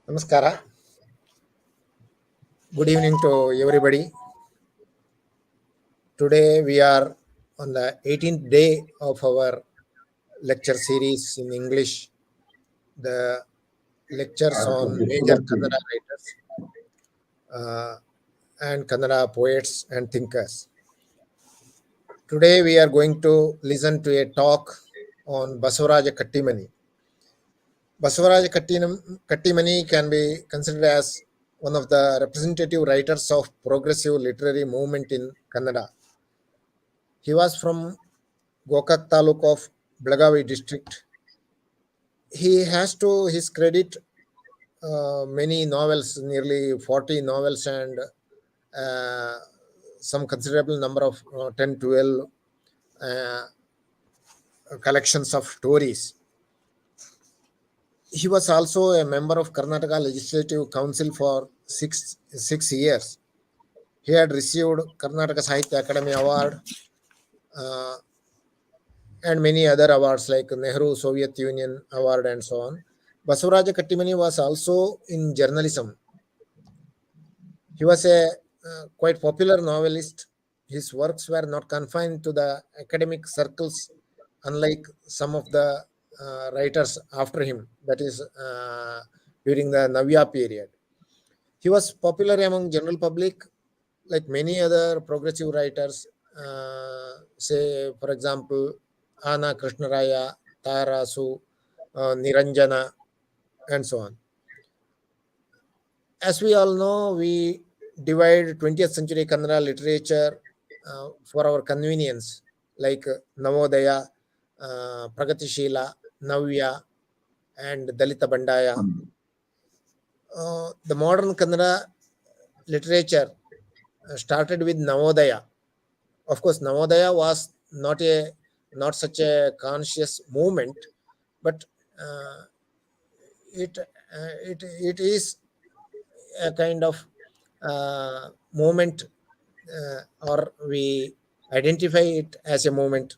Namaskara. Good evening to everybody. Today we are on the 18th day of our lecture series in English, the lectures on major Kannada writers and Kannada poets and thinkers. Today we are going to listen to a talk on Basavaraja Kattimani. Basavaraja Kattimani can be considered as one of the representative writers of progressive literary movement in Kannada. He was from Gokak Taluk of Belagavi district. He has to his credit many novels, nearly 40 novels, and uh, some considerable number of 10, 12 uh, collections of stories. He was also a member of Karnataka Legislative Council for six years. He had received Karnataka Sahitya Academy Award uh, and many other awards like Nehru Soviet Union Award and so on. Basavaraja Kattimani was also in journalism. He was a quite popular novelist. His works were not confined to the academic circles, unlike some of the writers after him, that is, during the Navya period. He was popular among general public, like many other progressive writers, say, for example, Anna Krishnaraya, Tarasu, Niranjana, and so on. As we all know, we divide 20th century Kannada literature for our convenience, like Navodaya, Pragatishila, Navya, and Dalita Bandaya. The modern Kannada literature started with Navodaya. Of course, Navodaya was not such a conscious movement, but it is a kind of movement, or we identify it as a movement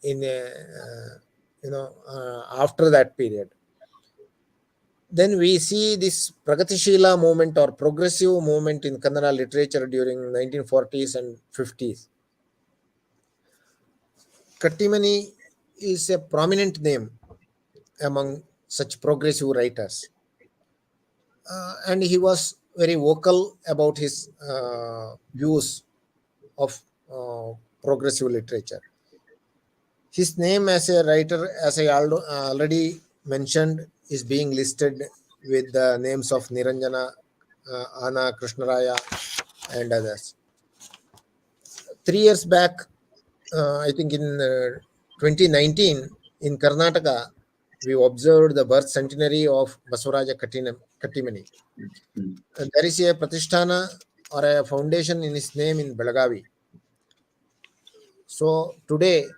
in a, after that period. Then we see this Pragatishila movement or progressive movement in Kannada literature during 1940s and 50s. Kattimani is a prominent name among such progressive writers. And he was very vocal about his views of progressive literature. His name as a writer, as I already mentioned, is being listed with the names of Niranjana, Anna Krishnaraya, and others. 3 years back, I think in 2019, in Karnataka, we observed the birth centenary of Basavaraja Kattimani. There is a Pratisthana or a foundation in his name in Belagavi. So today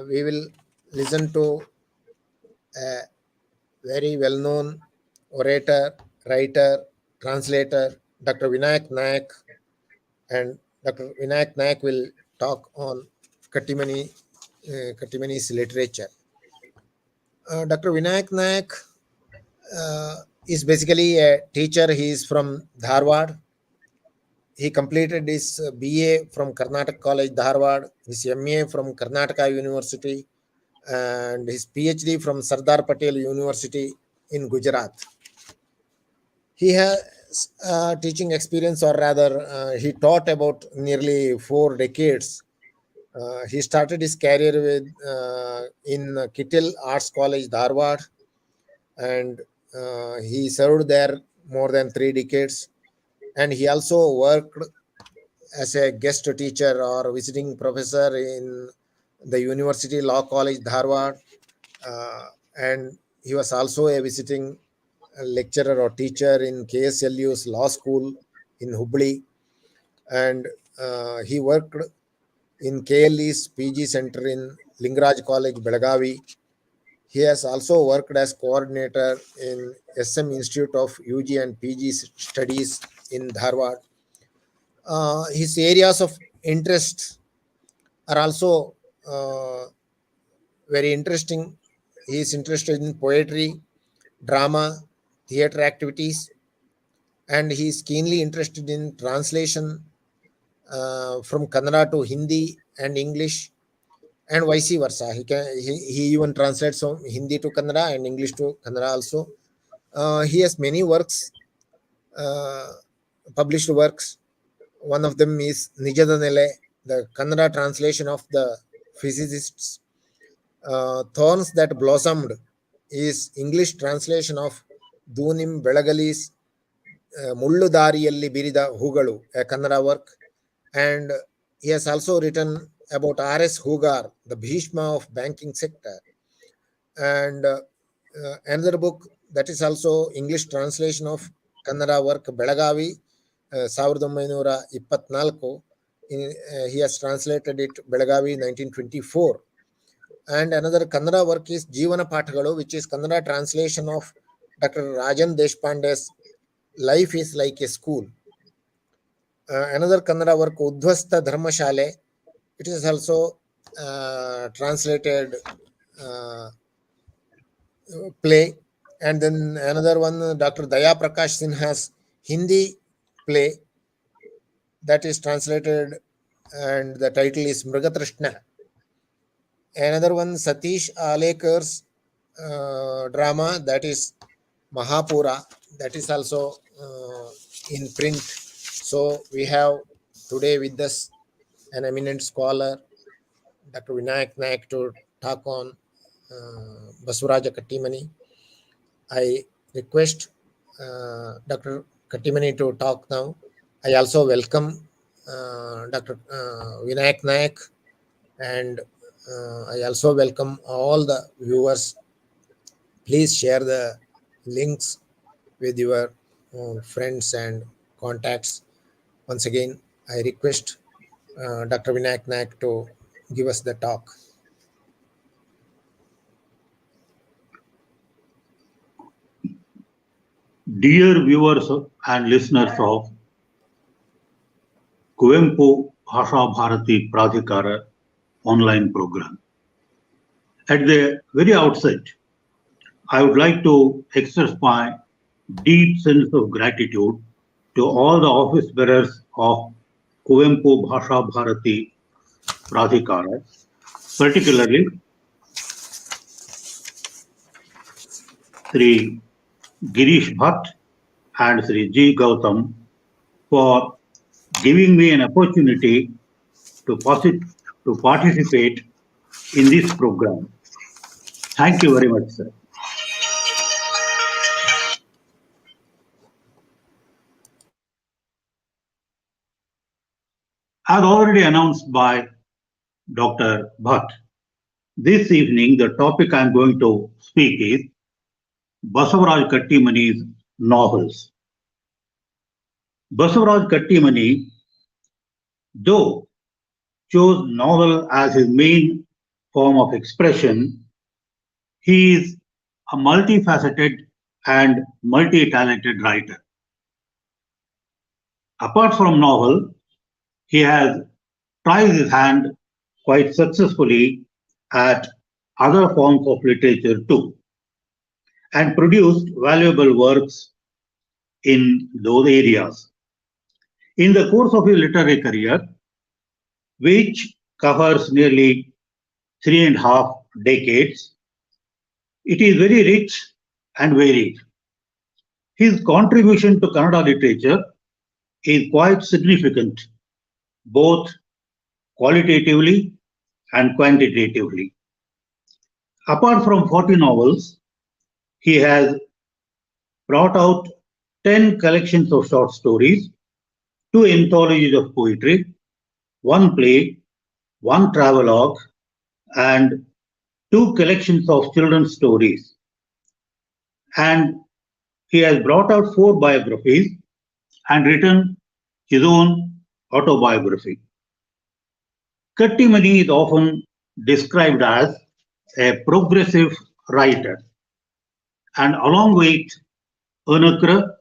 we will listen to a very well-known orator, writer, translator, Dr. Vinayak Nayak, and Dr. Vinayak Nayak will talk on Kattimani's literature. Dr. Vinayak Nayak is basically a teacher. He is from Dharwad. He completed his BA from Karnataka College, Dharwad, his MA from Karnataka University, and his PhD from Sardar Patel University in Gujarat. He has teaching experience, or rather, he taught about nearly 4 decades. He started his career with in Kittil Arts College, Dharwad, and he served there more than 3 decades. And he also worked as a guest teacher or visiting professor in the University Law College, Dharwad, and he was also a visiting lecturer or teacher in KSLU's law school in Hubli, and he worked in KLE's PG Center in Lingaraj College, Belagavi. He has also worked as coordinator in SM Institute of UG and PG Studies in Dharwad. His areas of interest are also very interesting. He is interested in poetry, drama, theater activities, and he is keenly interested in translation from Kannada to Hindi and English, and vice versa. He even translates from Hindi to Kannada and English to Kannada also. He has many works, uh, published works. One of them is Nijada Nele, the Kannada translation of the physicists. Thorns that blossomed is English translation of Doonim Belagali's Mullu Dariyalli Birida Hugalu, a Kannada work. And he has also written about R.S. Hugar, the Bhishma of banking sector. And another book that is also English translation of Kannada work, Belagavi, 1924. He has translated it, Belagavi, 1924. And another Kannada work is Jeevana Pathagalu, which is Kannada translation of Dr. Rajan Deshpande's Life is Like a School. Another Kannada work, Udvasta Dharmashale. It is also translated play. And then another one, Dr. Daya Prakash Sinha's Hindi play, that is translated, and the title is Mrigatrishna. Another one, Satish Alekar's drama, that is Mahapura, that is also in print. So we have today with us an eminent scholar, Dr. Vinayak Naik, to talk on Baswaraja Kattimani. I request Dr. Kattimani to talk now. I also welcome Dr. Vinayak Naik, and I also welcome all the viewers. Please share the links with your friends and contacts. Once again, I request Dr. Vinayak Naik to give us the talk. Dear viewers and listeners of Kuvempu Bhasha Bharati Pradhikara online program. At the very outset, I would like to express my deep sense of gratitude to all the office bearers of Kuvempu Bhasha Bharati Pradhikara, particularly Sri Girish Bhatt and Sri G. Gautam, for giving me an opportunity to participate in this program. Thank you very much, sir. As already announced by Dr. Bhatt, this evening the topic I am going to speak is Basavaraj Kattimani's novels. Basavaraj Kattimani, though chose novel as his main form of expression, he is a multifaceted and multi-talented writer. Apart from novel, he has tried his hand quite successfully at other forms of literature too, and produced valuable works in those areas. In the course of his literary career, which covers nearly 3.5 decades, it is very rich and varied. His contribution to Kannada literature is quite significant, both qualitatively and quantitatively. Apart from 40 novels, he has brought out 10 collections of short stories, 2 anthologies of poetry, 1 play, 1 travelogue, and 2 collections of children's stories. And he has brought out 4 biographies and written his own autobiography. Kattimani is often described as a progressive writer, and along with Anukra,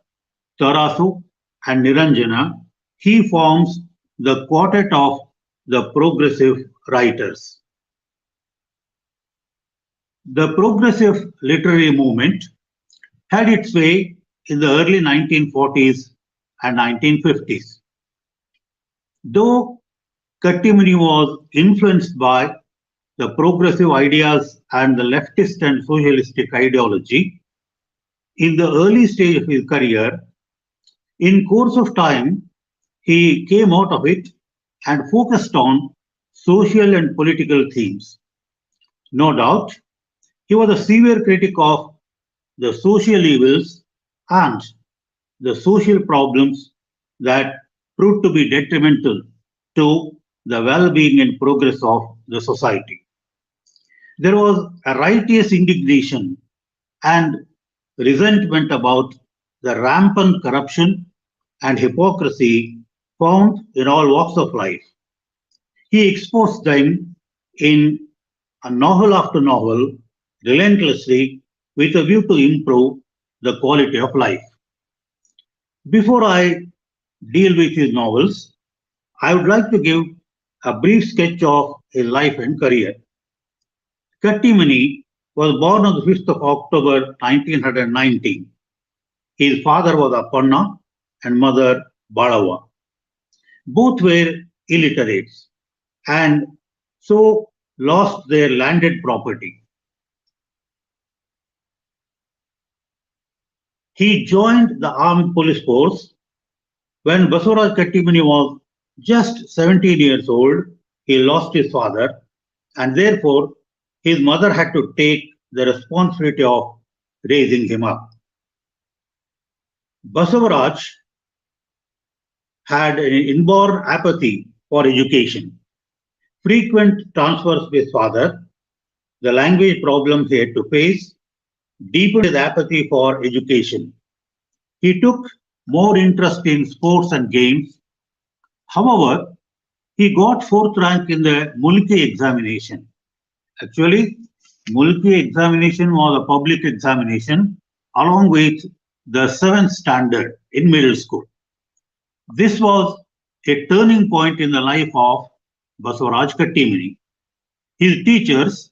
Tarasu, and Niranjana, he forms the quartet of the progressive writers. The progressive literary movement had its way in the early 1940s and 1950s. Though Kattimani was influenced by the progressive ideas and the leftist and socialistic ideology in the early stage of his career, in course of time, he came out of it and focused on social and political themes. No doubt, he was a severe critic of the social evils and the social problems that proved to be detrimental to the well-being and progress of the society. There was a righteous indignation and resentment about the rampant corruption and hypocrisy found in all walks of life. He exposed them in a novel after novel, relentlessly, with a view to improve the quality of life. Before I deal with his novels, I would like to give a brief sketch of his life and career. Kattimani was born on the 5th of October 1919. His father was Appanna and mother Balawa. Both were illiterates and so lost their landed property. He joined the armed police force when Basuras Kattimani was just 17 years old. He lost his father and therefore his mother had to take the responsibility of raising him up. Basavaraj had an inborn apathy for education, frequent transfers with his father, the language problems he had to face, deepened his apathy for education. He took more interest in sports and games. However, he got fourth rank in the Mulki examination. Actually, Mulki examination was a public examination along with the seventh standard in middle school. This was a turning point in the life of Basavaraj Kattimani. His teachers,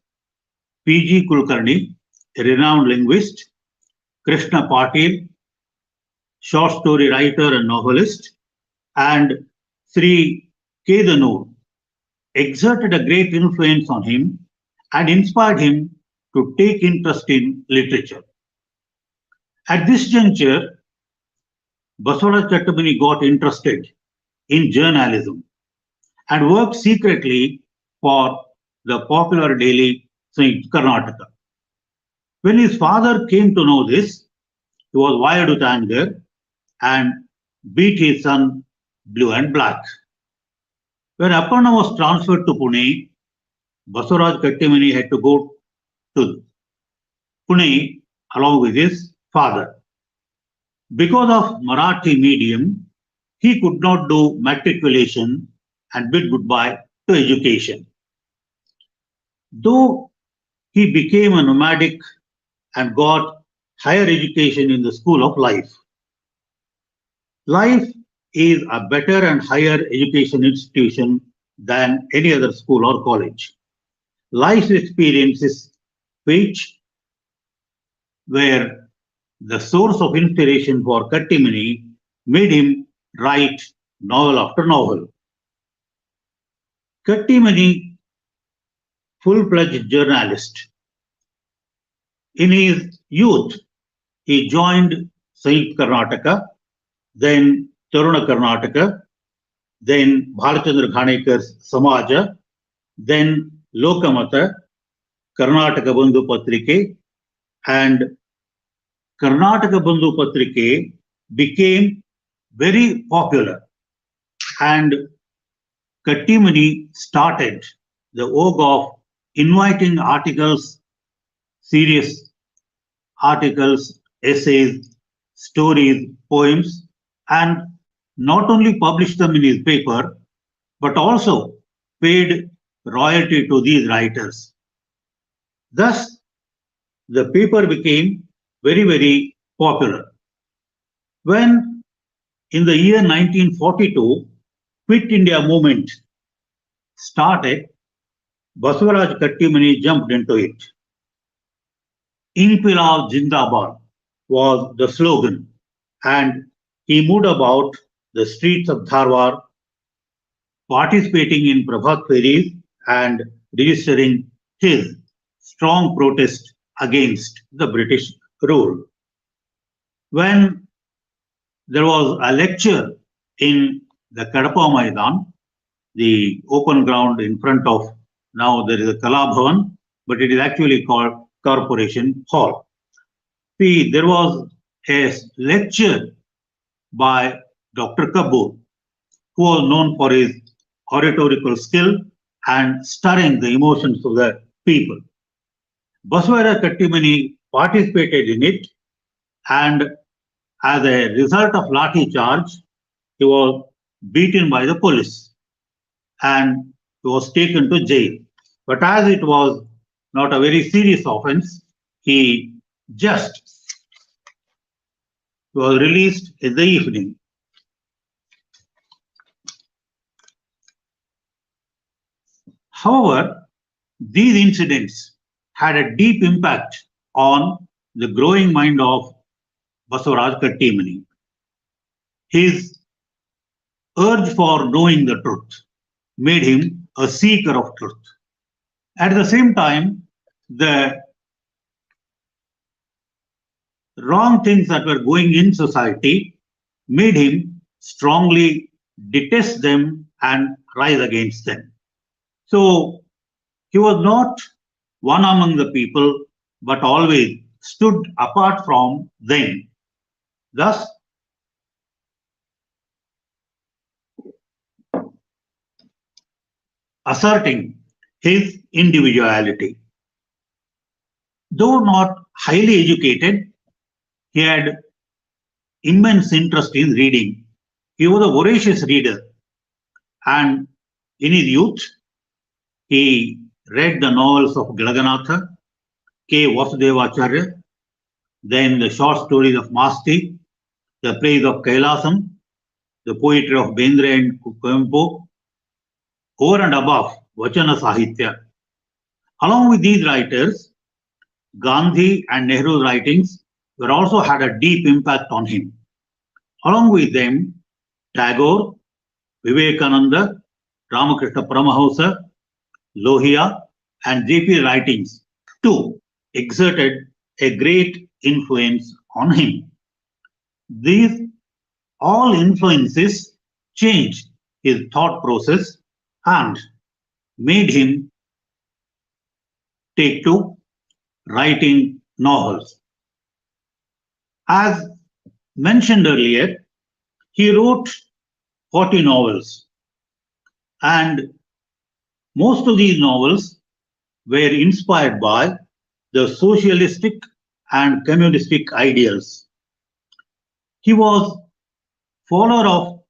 P.G. Kulkarni, a renowned linguist, Krishna Patil, short story writer and novelist, and Sri Kedanur, exerted a great influence on him and inspired him to take interest in literature. At this juncture, Basavaraj Kattimani got interested in journalism and worked secretly for the popular daily Karnataka. When his father came to know this, he was wild with anger and beat his son blue and black. When Appanna was transferred to Pune, Basavaraj Kattimani had to go to Pune along with his father. Because of Marathi medium, he could not do matriculation and bid goodbye to education. Though he became a nomadic and got higher education in the school of life. Life is a better and higher education institution than any other school or college. Life experiences which were the source of inspiration for Kattimani made him write novel after novel. Kattimani, full-fledged journalist. In his youth, he joined Sahit Karnataka, then Taruna Karnataka, then Bhalachandra Ghanekar's Samaja, then Lokamata, Karnataka Bandhu Patrike, and Karnataka Bandhu Patrike became very popular, and Kattimani started the vogue of inviting articles, serious articles, essays, stories, poems, and not only published them in his paper, but also paid royalty to these writers. Thus, the paper became very, very popular. When in the year 1942, Quit India movement started, Basavaraj Kattimani jumped into it. Inqilab Jindabad was the slogan, and he moved about the streets of Dharwad, participating in Prabhat Feris and registering his strong protest against the British rule. When there was a lecture in the Kadapa Maidan, the open ground in front of, now there is a Kala Bhavan, but it is actually called Corporation Hall. See, there was a lecture by Dr. Kapoor, who was known for his oratorical skill and stirring the emotions of the people. Basuera Kattimani participated in it, and as a result of lathi charge, he was beaten by the police and he was taken to jail. But as it was not a very serious offense, he just was released in the evening. However, these incidents had a deep impact on the growing mind of Basavaraj Kattimani. His urge for knowing the truth made him a seeker of truth. At the same time, the wrong things that were going in society made him strongly detest them and rise against them. So he was not one among the people, but always stood apart from them. Thus, asserting his individuality. Though not highly educated, he had immense interest in reading. He was a voracious reader, and in his youth, he read the novels of Galaganatha, K. Vasudevacharya, then the short stories of Masti, the plays of Kailasam, the poetry of Bendre and Kuvempu, over and above Vachana Sahitya. Along with these writers, Gandhi and Nehru's writings were also had a deep impact on him. Along with them, Tagore, Vivekananda, Ramakrishna Paramahamsa, Lohia, and J.P. writings too exerted a great influence on him. These all influences changed his thought process and made him take to writing novels. As mentioned earlier, he wrote 40 novels, and most of these novels were inspired by the socialistic and communistic ideals. He was follower of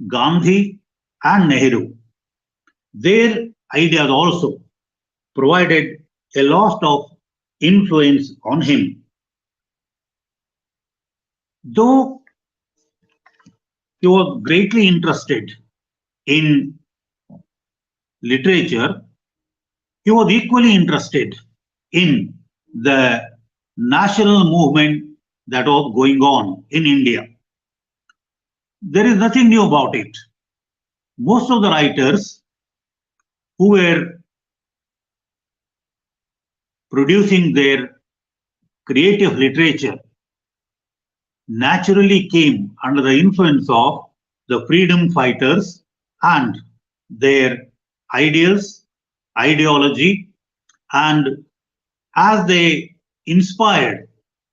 Gandhi and Nehru. Their ideas also provided a lot of influence on him. Though he was greatly interested in literature, he was equally interested in the national movement that was going on in India. There is nothing new about it. Most of the writers who were producing their creative literature naturally came under the influence of the freedom fighters and their ideals, ideology, and as they inspired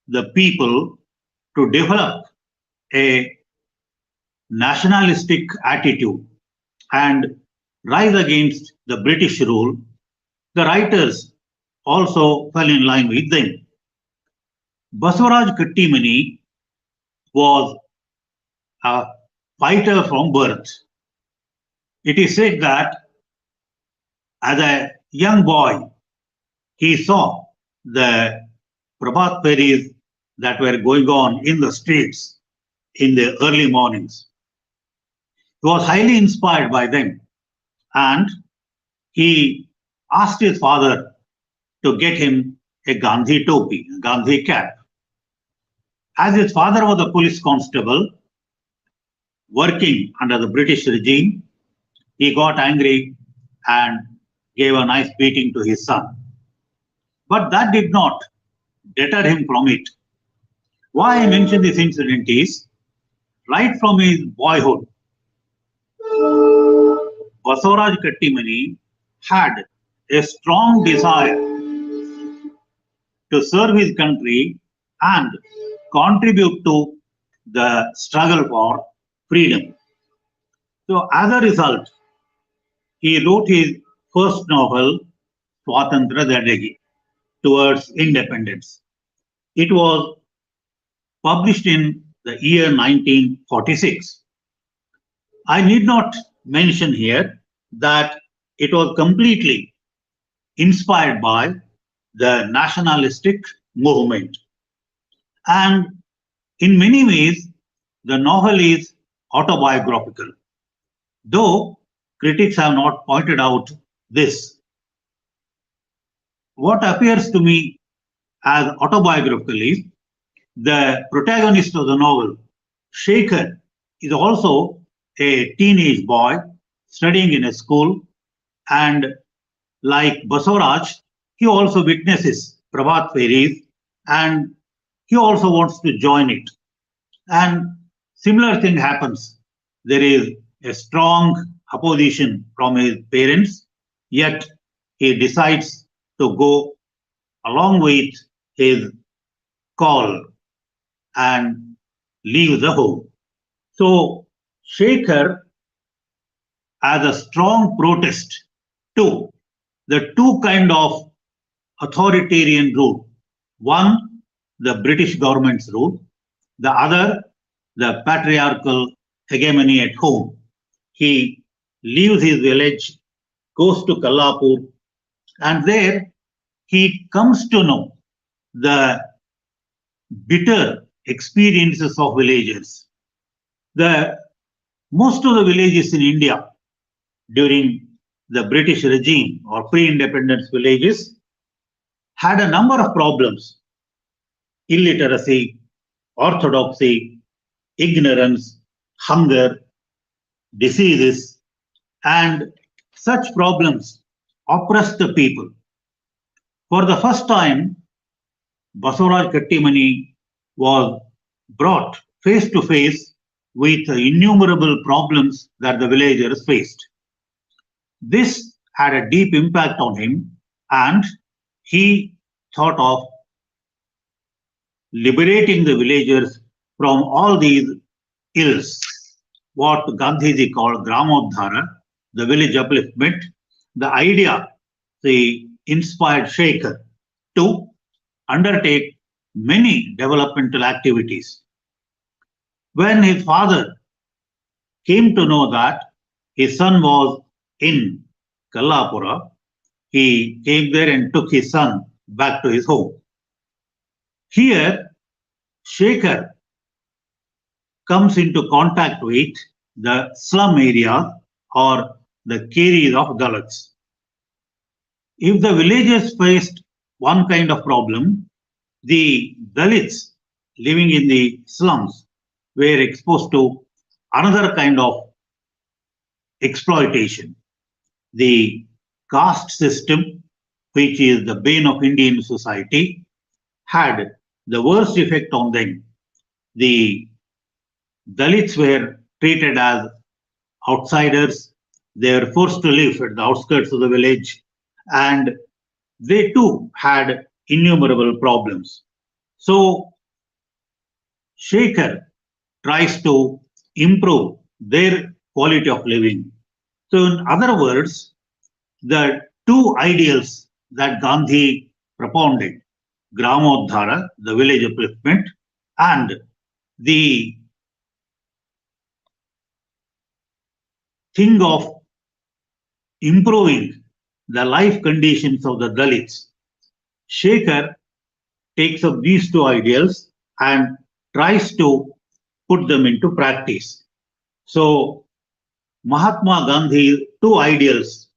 the people to develop a nationalistic attitude and rise against the British rule, the writers also fell in line with them. Basavaraj Kattimani was a fighter from birth. It is said that as a young boy, he saw the Prabhat Feris that were going on in the streets in the early mornings. He was highly inspired by them, and he asked his father to get him a Gandhi topi, a Gandhi cap. As his father was a police constable working under the British regime, he got angry and gave a nice beating to his son. But that did not deter him from it. Why I mention this incident is, right from his boyhood, Basavaraj Kattimani had a strong desire to serve his country and contribute to the struggle for freedom. So as a result, he wrote his first novel, Swatantra Zadagi, towards independence. It was published in the year 1946. I need not mention here that it was completely inspired by the nationalistic movement. And in many ways, the novel is autobiographical, though critics have not pointed out this. What appears to me as autobiographical is the protagonist of the novel, Shekhar, is also a teenage boy studying in a school, and like Basavaraj, he also witnesses Prabhat Fairies and he also wants to join it. And similar thing happens. There is a strong opposition from his parents, yet he decides to go along with his call and leave the home. So Shekhar, as a strong protest to the two kind of authoritarian rule, one the British government's rule, the other the patriarchal hegemony at home. He leaves his village, goes to Kallapur, and there he comes to know the bitter experiences of villagers. Most of the villages in India during the British regime or pre-independence villages had a number of problems: illiteracy, orthodoxy, ignorance, hunger, diseases, and such problems oppressed the people. For the first time, Basavaraj Kattimani was brought face to face with the innumerable problems that the villagers faced. This had a deep impact on him, and he thought of liberating the villagers from all these ills, what Gandhiji called Gramodhara, the village upliftment. The idea, inspired Shekhar to undertake many developmental activities. When his father came to know that his son was in Kallapura, he came there and took his son back to his home. Here, Shekhar comes into contact with the slum area or the caries of Dalits. If the villagers faced one kind of problem, the Dalits living in the slums were exposed to another kind of exploitation. The caste system, which is the bane of Indian society, had the worst effect on them. The Dalits were treated as outsiders. They were forced to live at the outskirts of the village, and they too had innumerable problems. So Shekhar tries to improve their quality of living. So in other words, the two ideals that Gandhi propounded, Gramodhara, the village upliftment, and the thing of improving the life conditions of the Dalits, Shekhar takes up these two ideals and tries to put them into practice. So Mahatma Gandhi's two ideals,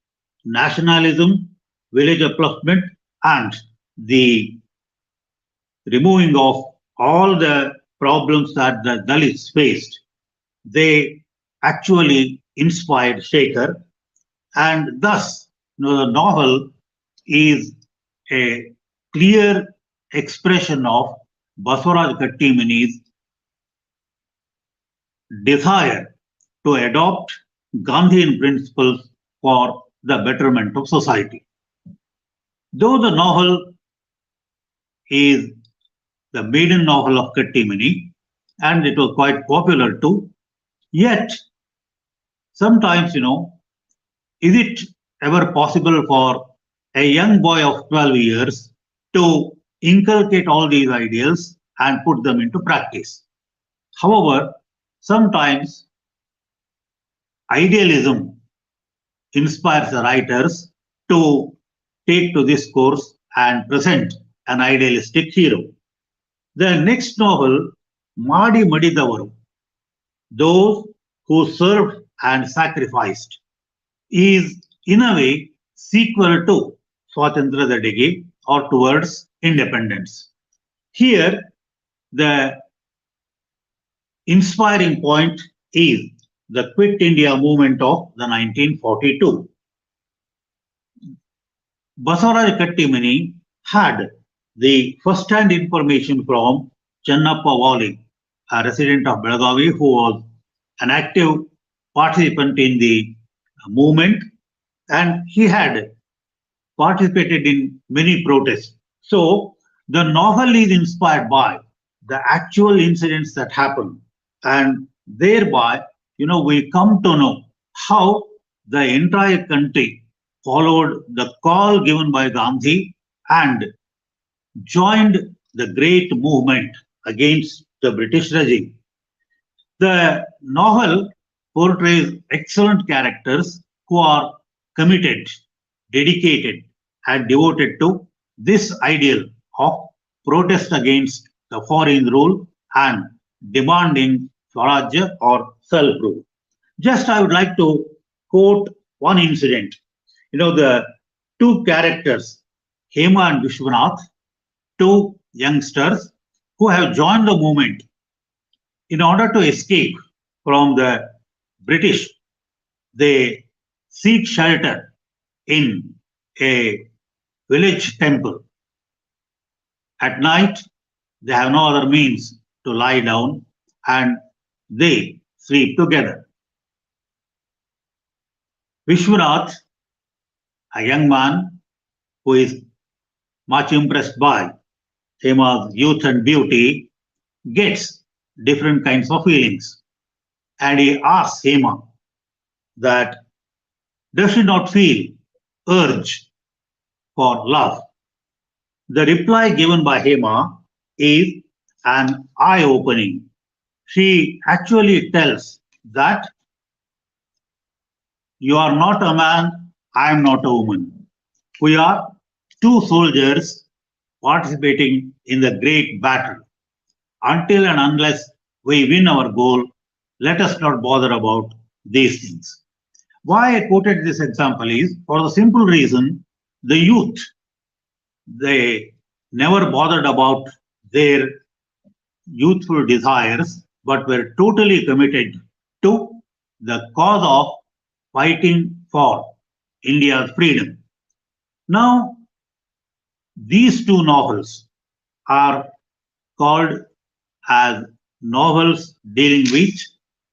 nationalism, village upliftment, and the removing of all the problems that the Dalits faced, they actually inspired Shekhar, and thus the novel is a clear expression of Basavaraj Kattimani's desire to adopt Gandhian principles for the betterment of society. Though the novel is the maiden novel of Kattimani, and it was quite popular too, yet sometimes, is it ever possible for a young boy of 12 years to inculcate all these ideals and put them into practice? However, sometimes idealism inspires the writers to take to this course and present an idealistic hero. The next novel, Madi Madidavaru, those who served and sacrificed, is in a way sequel to Swatandra Dadege or towards independence. Here, the inspiring point is the Quit India movement of the 1942. Basavaraj Kattimani had the first-hand information from Channappa Wali, a resident of Belagavi who was an active participant in the movement, and he had participated in many protests. So the novel is inspired by the actual incidents that happened, and thereby, we come to know how the entire country followed the call given by Gandhi and joined the great movement against the British regime. The novel portrays excellent characters who are committed, dedicated, and devoted to this ideal of protest against the foreign rule and demanding Swarajya or self-rule. Just I would like to quote one incident. The two characters, Hema and Vishwanath, two youngsters who have joined the movement in order to escape from the British. They seek shelter in a village temple. At night, they have no other means to lie down and they sleep together. Vishwanath, a young man who is much impressed by Hema's youth and beauty, gets different kinds of feelings. And he asks Hema that does she not feel urge for love? The reply given by Hema is an eye-opening. She actually tells that you are not a man, I am not a woman. We are two soldiers participating in the great battle. Until and unless we win our goal, let us not bother about these things. Why I quoted this example is for the simple reason the youth, they never bothered about their youthful desires, but were totally committed to the cause of fighting for India's freedom. Now, these two novels are called as novels dealing with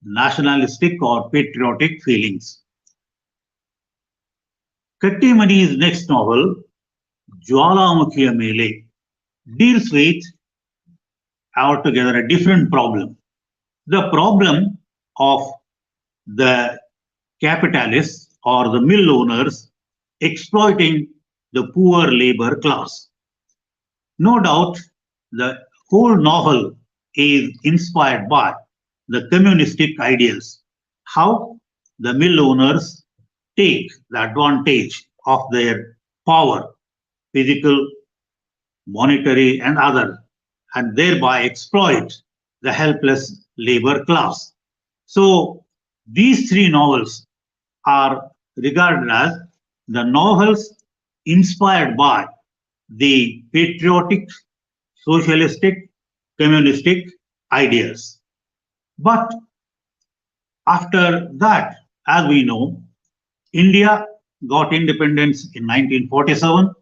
nationalistic or patriotic feelings. Kattimani's next novel, Jwalamukhiya Mele, deals with altogether a different problem. The problem of the capitalists or the mill owners exploiting the poor labor class. No doubt, the whole novel is inspired by the communistic ideals, how the mill owners take the advantage of their power, physical, monetary, and other, and thereby exploit the helpless labor class. So these three novels are regarded as the novels inspired by the patriotic, socialistic, communistic ideas. But after that, as we know, India got independence in 1947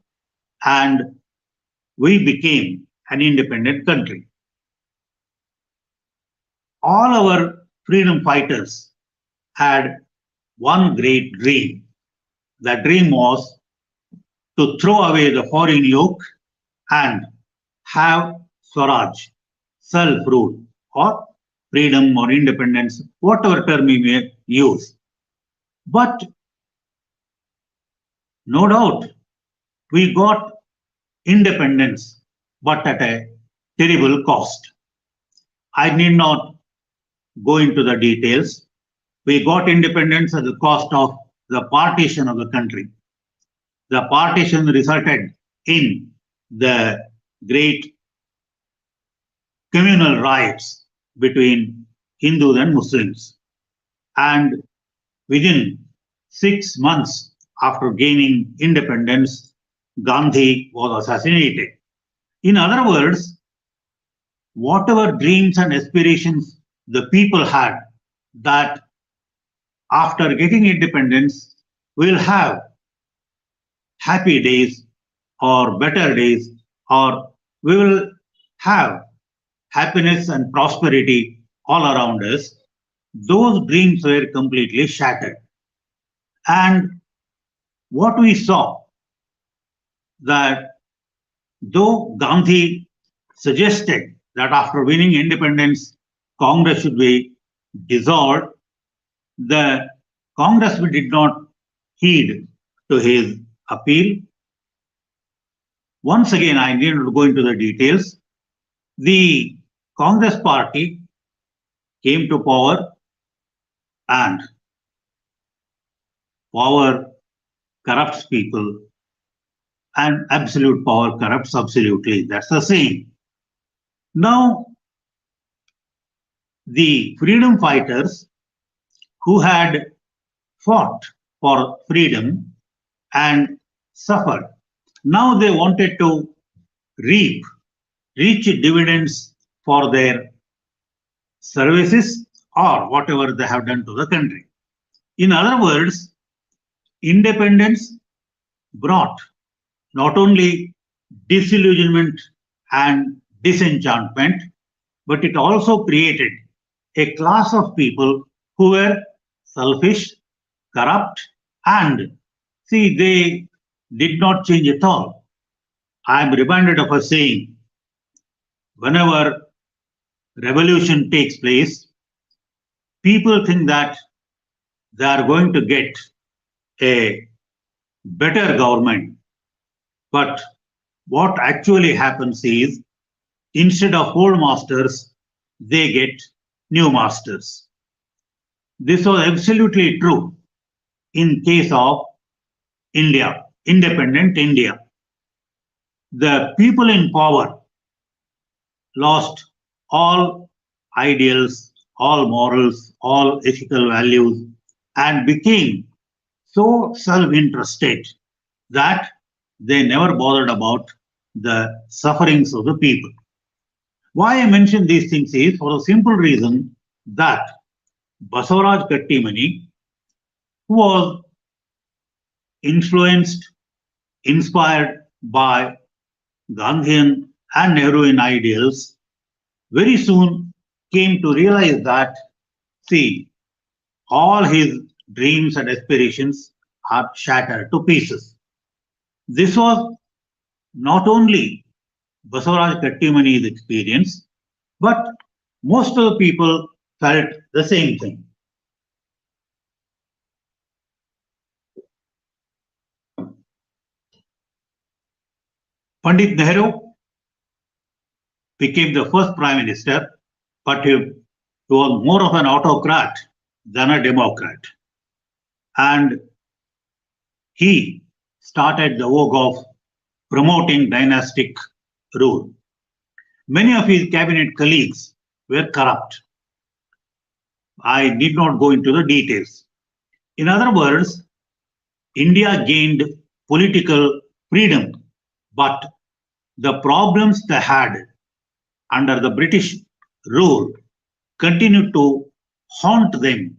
and we became an independent country. All our freedom fighters had one great dream. The dream was to throw away the foreign yoke and have Swaraj, self-rule, or freedom or independence, whatever term we may use. But no doubt, we got independence, but at a terrible cost. I need not go into the details. We got independence at the cost of the partition of the country. The partition resulted in the great communal riots between Hindus and Muslims. And within 6 months after gaining independence, Gandhi was assassinated. In other words, whatever dreams and aspirations the people had, that after getting independence, we'll have happy days or better days, or we will have happiness and prosperity all around us, those dreams were completely shattered. And what we saw, that though Gandhi suggested that after winning independence, Congress should be dissolved, the Congress did not heed to his appeal. Once again, I need not go into the details. The Congress party came to power, and power corrupts people and absolute power corrupts absolutely. That's the saying. Now, the freedom fighters who had fought for freedom and suffered, now they wanted to reap rich dividends for their services or whatever they have done to the country. In other words, independence brought not only disillusionment and disenchantment, but it also created a class of people who were selfish, corrupt, and see, they did not change at all. I am reminded of a saying: whenever revolution takes place, people think that they are going to get a better government. But what actually happens is, instead of old masters, they get new masters. This was absolutely true in case of India, independent India. The people in power lost all ideals, all morals, all ethical values, and became so self-interested that they never bothered about the sufferings of the people. Why I mention these things is for the simple reason that Basavaraj Kattimani, who was influenced, inspired by Gandhian and Nehruvian ideals, very soon came to realize that, see, all his dreams and aspirations are shattered to pieces. This was not only Basavaraj Kattimani's experience, but most of the people felt the same thing. Pandit Nehru became the first prime minister, but he was more of an autocrat than a democrat. And he started the work of promoting dynastic rule. Many of his cabinet colleagues were corrupt. I need not go into the details. In other words, India gained political freedom, but the problems they had under the British rule continued to haunt them,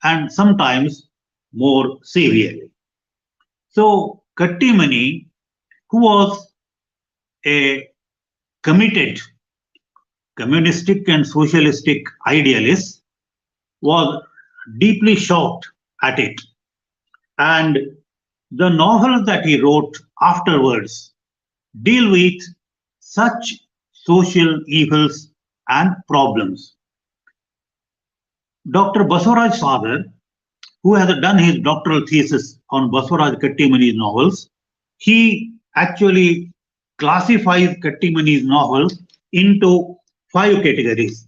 and sometimes more severely. So Kattimani, who was a committed communistic and socialistic idealist, was deeply shocked at it. And the novels that he wrote afterwards deal with such social evils and problems. Dr. Basavaraj's father, who has done his doctoral thesis on Basavaraj Kattimani's novels, he actually classifies Kattimani's novels into 5 categories.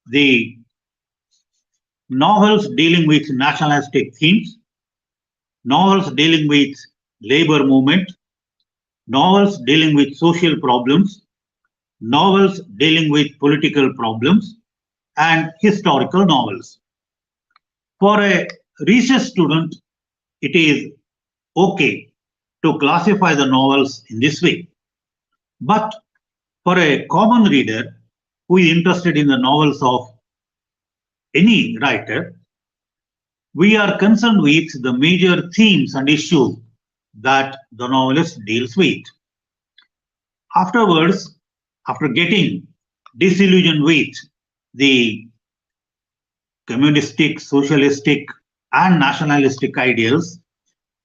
The novels dealing with nationalistic themes, novels dealing with labor movement, novels dealing with social problems, novels dealing with political problems, and historical novels. For a research student, it is okay to classify the novels in this way. But for a common reader who is interested in the novels of any writer, we are concerned with the major themes and issues that the novelist deals with. Afterwards, after getting disillusioned with the communistic, socialistic, and nationalistic ideals,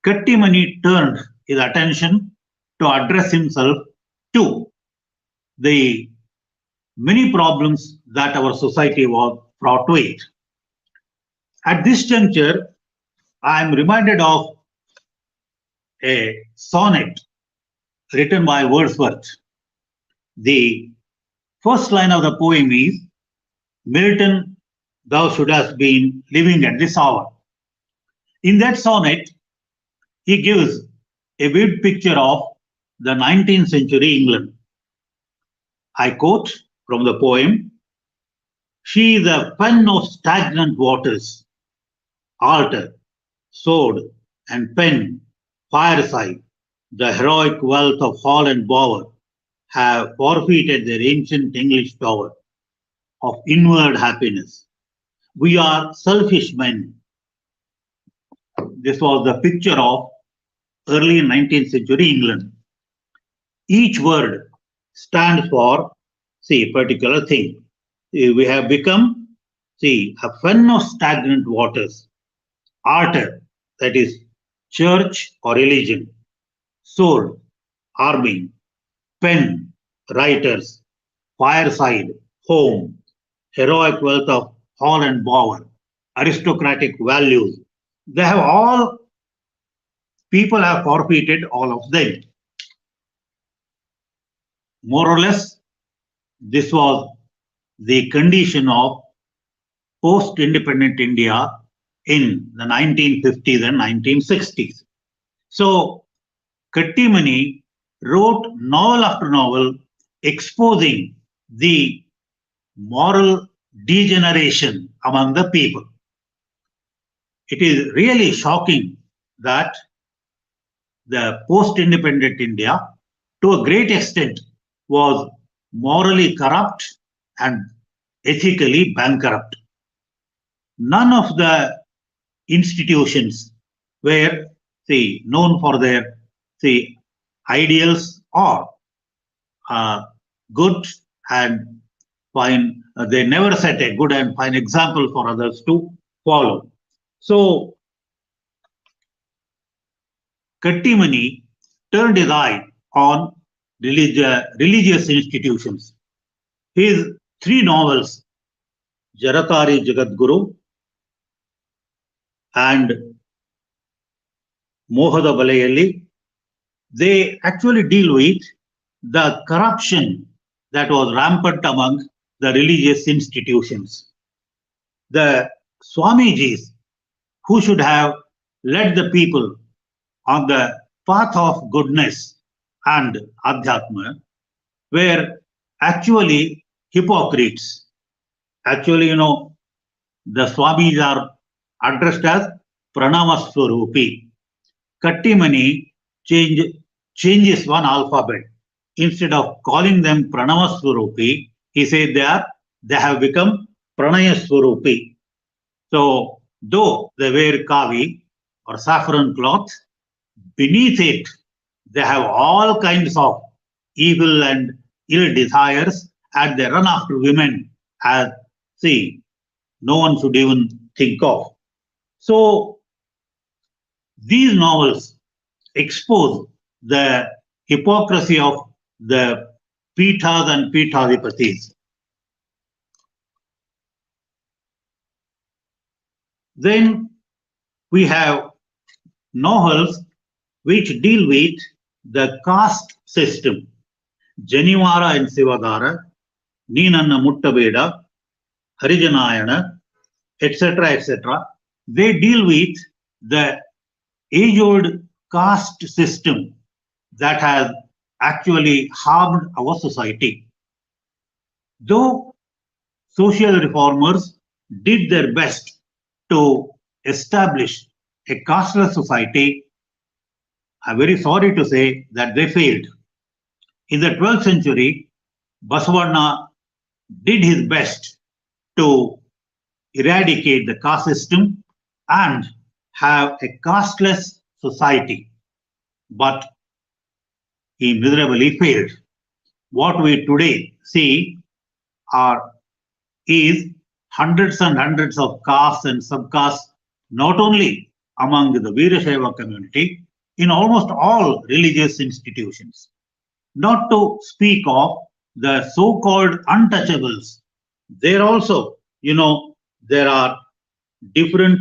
Kattimani turned his attention to address himself to the many problems that our society was fraught with. At this juncture, I am reminded of a sonnet written by Wordsworth. The first line of the poem is, Milton, thou shouldst been living at this hour. In that sonnet, he gives a vivid picture of the 19th century England. I quote from the poem, she is a fen of stagnant waters, altar, sword, and pen, fireside, the heroic wealth of hall and bower have forfeited their ancient English power of inward happiness. We are selfish men. This was the picture of early 19th century England. Each word stands for, a particular thing. We have become, a fen of stagnant waters, altar, that is church or religion, sword, army, pen, writers, fireside, home, heroic wealth of hall and bower, aristocratic values. They have all, people have forfeited all of them. More or less, this was the condition of post-independent India in the 1950s and 1960s. So, Kattimani wrote novel after novel exposing the moral degeneration among the people. It is really shocking that the post-independent India, to a great extent, was morally corrupt and ethically bankrupt. None of the institutions were, known for their, ideals or good and fine. They never set a good and fine example for others to follow. So, Kattimani turned his eye on religious institutions. His 3 novels, Jaratari Jagadguru and Mohada Balayali, they actually deal with the corruption that was rampant among the religious institutions. The Swamijis, who should have led the people on the path of goodness and Adhyatma, were actually hypocrites. Actually, the Swamis are addressed as Pranamaswarupi. Kattimani changes one alphabet. instead of calling them Pranavaswarupi, he said they have become Pranayaswarupi. So, though they wear kavi or saffron cloth, beneath it, they have all kinds of evil and ill desires, and they run after women as, see, no one should even think of. So, these novels expose the hypocrisy of the Pithas and Pithadipatis. Then we have novels which deal with the caste system. Janivara and Sivagara, Neenanna Muttabeda, Harijanayana, etc., etc. They deal with the age-old caste system that has actually harmed our society. Though social reformers did their best to establish a casteless society, I'm very sorry to say that they failed. In the 12th century, Basuvarna did his best to eradicate the caste system and have a casteless society, but he miserably failed. What we today see is hundreds and hundreds of castes and subcastes, not only among the Veerashaiva community, in almost all religious institutions. Not to speak of the so-called untouchables. There also, there are different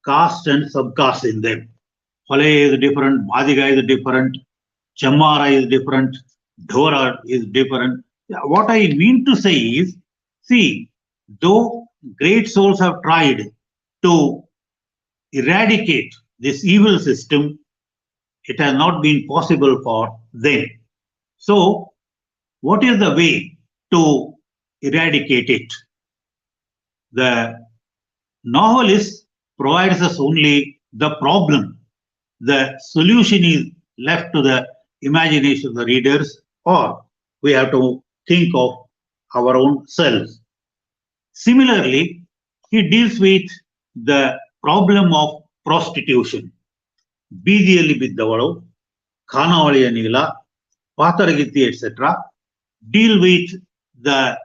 castes and subcastes in them. Hole is different, Madiga is different, Chamara is different, Dhora is different. What I mean to say is, see, though great souls have tried to eradicate this evil system, it has not been possible for them. So, what is the way to eradicate it? The novelist provides us only the problem. The solution is left to the imagination of the readers, or we have to think of our own selves. Similarly, he deals with the problem of prostitution. Bidiyalli biddavalu, Khanavaliya Neela, Pataragiti, etc. deal with the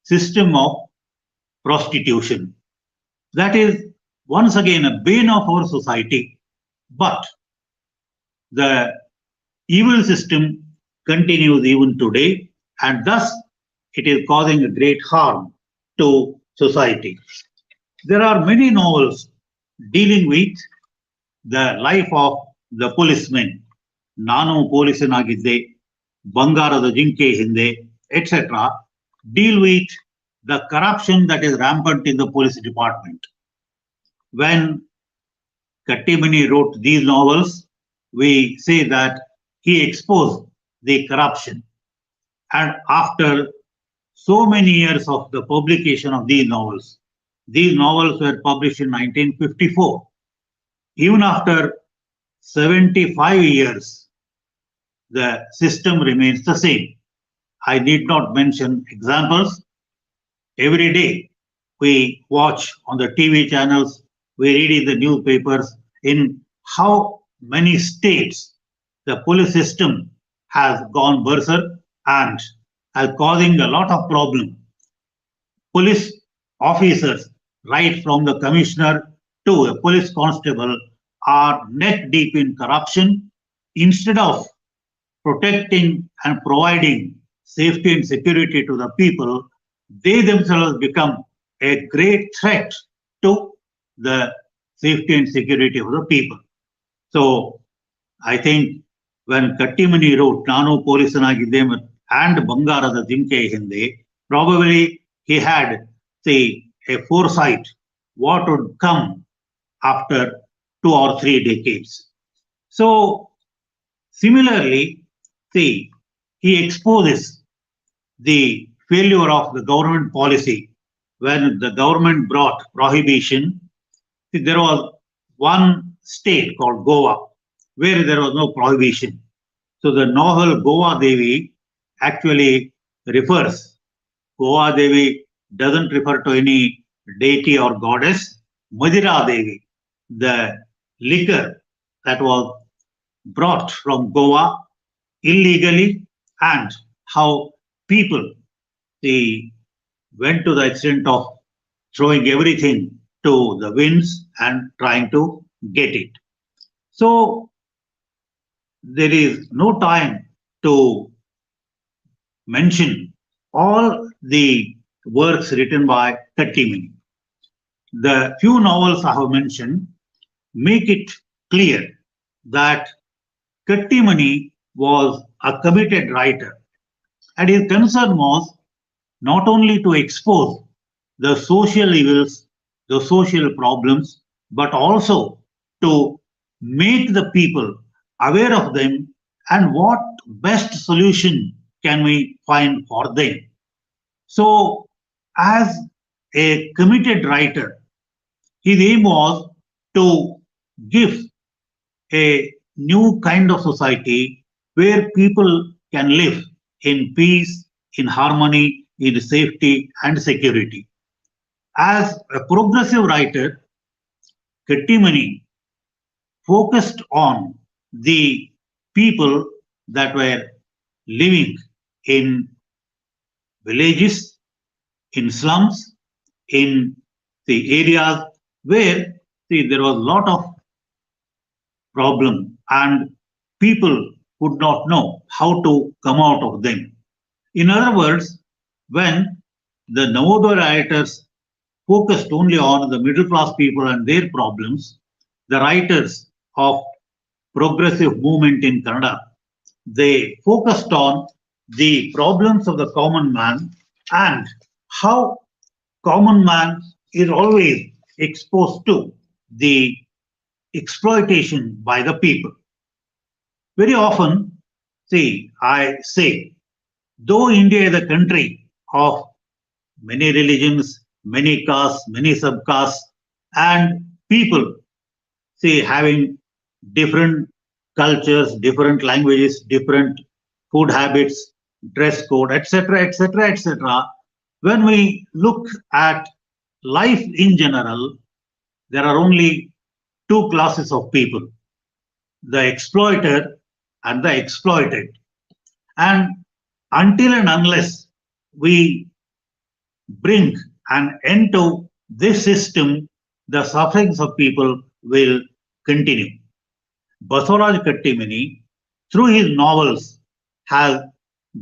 system of prostitution. That is once again a bane of our society. But the evil system continues even today, and thus it is causing a great harm to society. There are many novels dealing with the life of the policemen. Nanu Polisanagidde, Bangarada Jinke Hinde, etc. deal with the corruption that is rampant in the police department. When Kattimani wrote these novels, we say that he exposed the corruption. And after so many years of the publication of these novels were published in 1954. Even after 75 years, the system remains the same. I need not mention examples. Every day we watch on the TV channels, we read in the newspapers in how many states the police system has gone berserk and is causing a lot of problem. Police officers, right from the commissioner to a police constable, are neck deep in corruption. Instead of protecting and providing safety and security to the people, they themselves become a great threat to the safety and security of the people. So I think when Kattimani wrote Nanu Polisanagidde and Bangarada Jinke Hinde, probably he had, say, a foresight what would come after 2 or 3 decades. So similarly, see, he exposes the failure of the government policy. When the government brought prohibition, see, there was one state called Goa where there was no prohibition. So the novel Goa Devi actually refers, Goa Devi doesn't refer to any deity or goddess. Madira Devi, the liquor that was brought from Goa illegally, and how people they went to the extent of throwing everything to the winds and trying to get it. So there is no time to mention all the works written by Kattimini. The few novels I have mentioned make it clear that Kattimani was a committed writer, and his concern was not only to expose the social evils, the social problems, but also to make the people aware of them and what best solution can we find for them. So, as a committed writer, his aim was to give a new kind of society where people can live in peace, in harmony, in safety and security. As a progressive writer, Kettimani focused on the people that were living in villages, in slums, in the areas where there was a lot of problem and people could not know how to come out of them. In other words, when the Navodaya writers focused only on the middle class people and their problems, the writers of progressive movement in Kannada, they focused on the problems of the common man and how common man is always exposed to the exploitation by the people. Very often, see, I say, though India is a country of many religions, many castes, many subcastes, and people, see, having different cultures, different languages, different food habits, dress code, etc., etc., etc. When we look at life in general, there are only two classes of people, the exploiter and the exploited. And until and unless we bring an end to this system, the sufferings of people will continue. Basavaraj Kattimani, through his novels, has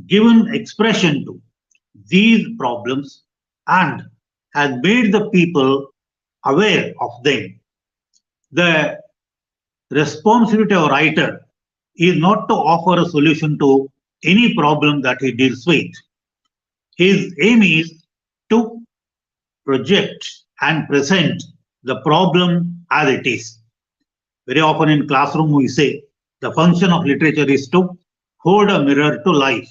given expression to these problems and has made the people aware of them. The responsibility of a writer is not to offer a solution to any problem that he deals with. His aim is to project and present the problem as it is. Very often in classroom we say the function of literature is to hold a mirror to life.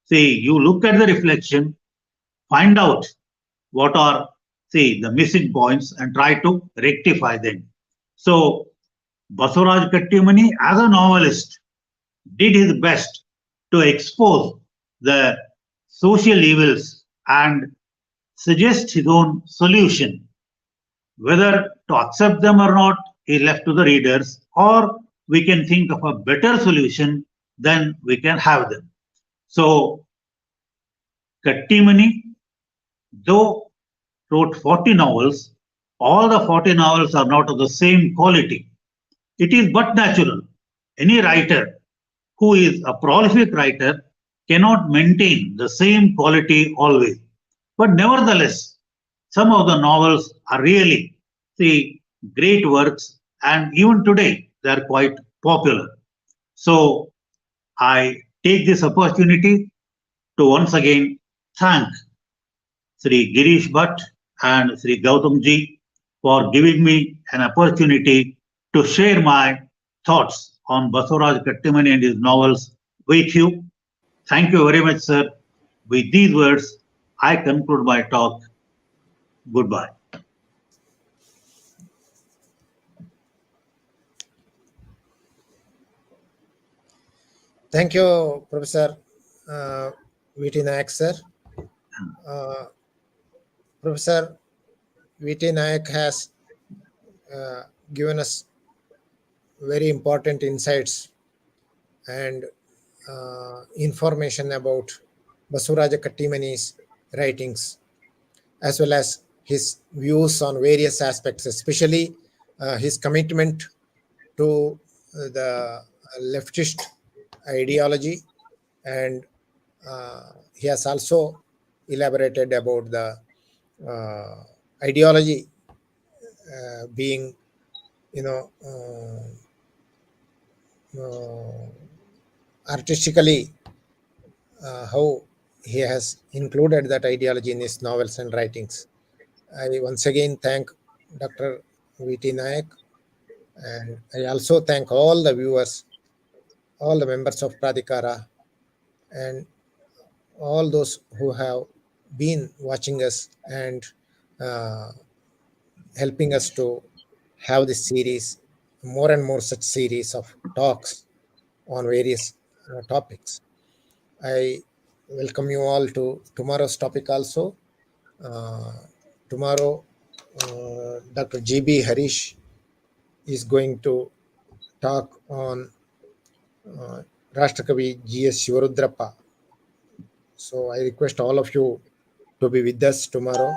Say you look at the reflection, find out what are say the missing points and try to rectify them. So Basavaraj Kattimani as a novelist did his best to expose the social evils and suggest his own solution. Whether to accept them or not is left to the readers, or we can think of a better solution, then we can have them. So, Kattimani, though wrote 40 novels, all the 40 novels are not of the same quality. It is but natural. Any writer who is a prolific writer cannot maintain the same quality always. But nevertheless, some of the novels are really see great works, and even today they are quite popular. So I take this opportunity to once again thank Sri Girish Bhatt and Sri Gautam ji for giving me an opportunity to share my thoughts on Basavaraj Kattimani and his novels with you. Thank you very much, sir. With these words, I conclude my talk. Goodbye. Thank you, Professor V.T. Nayak, sir. Uh, Professor V.T. Nayak has uh, given us very important insights and information about Basuraja Kattimani's writings, as well as his views on various aspects, especially his commitment to the leftist ideology, and he has also elaborated about the ideology being, you know, artistically, how he has included that ideology in his novels and writings. I once again thank Dr. V.T. Nayak, and I also thank all the viewers, all the members of Pradhikara, and all those who have been watching us and uh, helping us to have this series, more and more such series of talks on various topics. I welcome you all to tomorrow's topic also. Uh, Tomorrow, Dr. GB Harish is going to talk on Rashtrakavi G.S. Shivarudrappa. So I request all of you to be with us tomorrow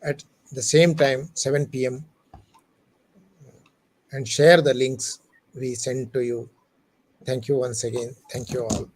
at the same time, 7 p.m., and share the links we send to you. Thank you once again. Thank you all.